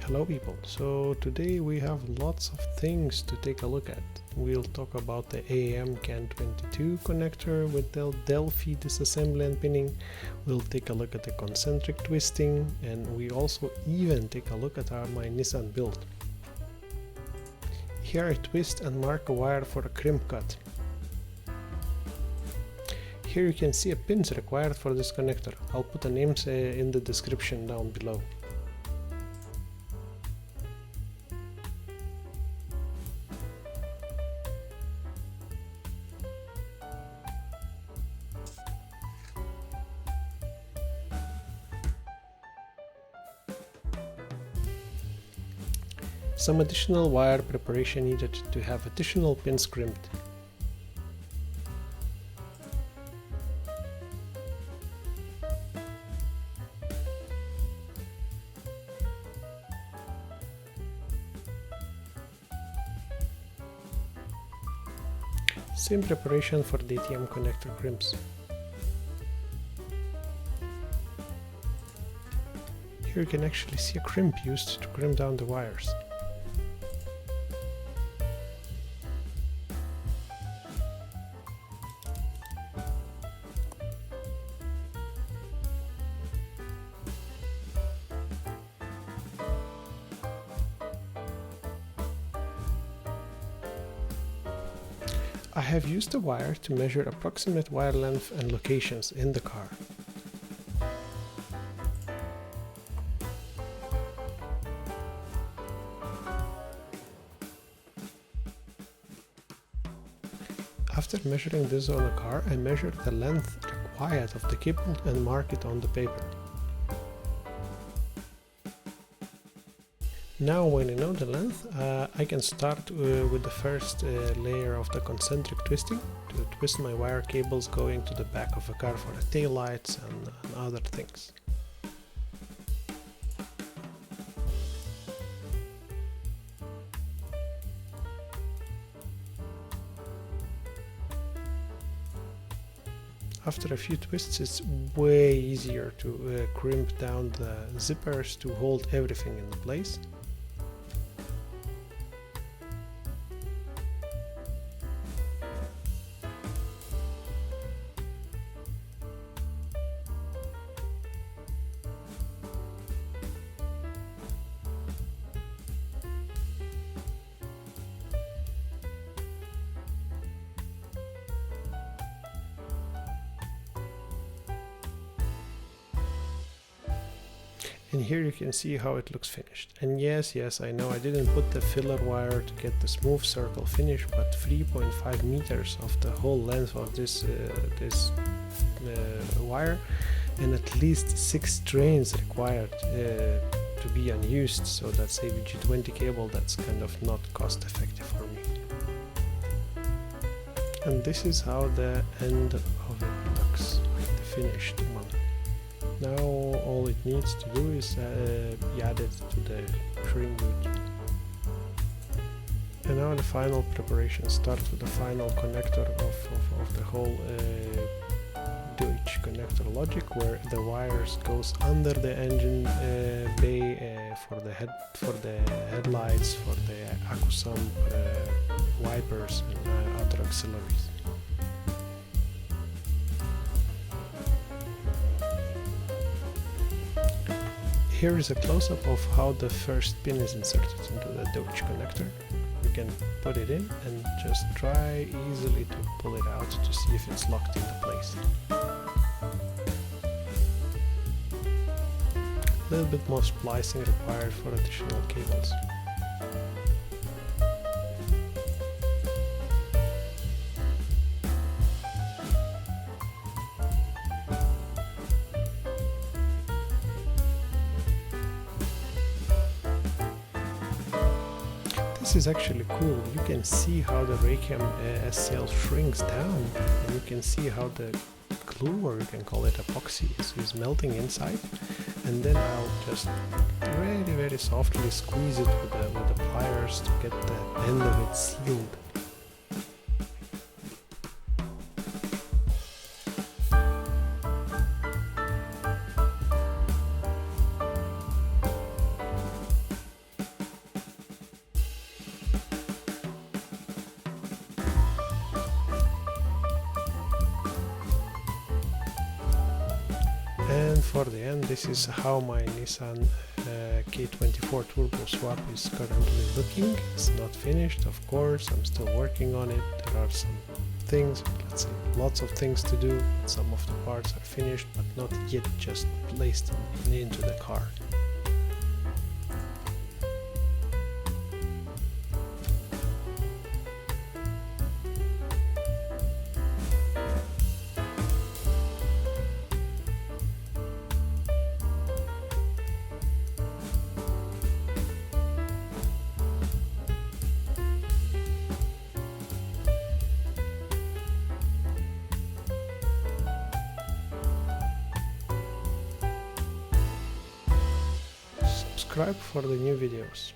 Hello people, so today we have lots of things to take a look at. We'll talk about the AEM CAN22 connector with the Delphi disassembly and pinning. We'll take a look at the concentric twisting, and we also even take a look at my Nissan build. Here I twist and mark a wire for a crimp cut. Here you can see a pins required for this connector. I'll put the names in the description down below. Some additional wire preparation needed to have additional pins crimped. Same preparation for DTM connector crimps. Here you can actually see a crimp used to crimp down the wires. I have used the wire to measure approximate wire length and locations in the car. After measuring this on the car, I measured the length required of the cable and mark it on the paper. Now when I know the length, I can start with the first layer of the concentric twisting to twist my wire cables going to the back of the car for the tail lights and other things. After a few twists, it's way easier to crimp down the zippers to hold everything in place. And here you can see how it looks finished. And yes, I know I didn't put the filler wire to get the smooth circle finish, but 3.5 meters of the whole length of this wire, and at least 6 strains required to be unused, so that's a G20 cable that's kind of not cost effective for me. And this is how the end of it looks, like the finished one. Now all it needs to do is be added to the trim boot. And now the final preparation starts with the final connector of the whole Deutsch connector logic, where the wires goes under the engine bay for the headlights, for the accu sump, wipers and other auxiliaries. Here is a close-up of how the first pin is inserted into the Deutsch connector. You can put it in and just try easily to pull it out to see if it's locked into place. A little bit more splicing required for additional cables. This is actually cool. You can see how the Raychem SCL shrinks down, and you can see how the glue, or you can call it epoxy, is melting inside. And then I'll just very softly squeeze it with the pliers to get the end of it sealed. And for the end, this is how my Nissan K24 Turbo swap is currently looking. It's not finished, of course, I'm still working on it. There are some things, let's say lots of things to do. Some of the parts are finished but not yet just placed into the car. Subscribe for the new videos.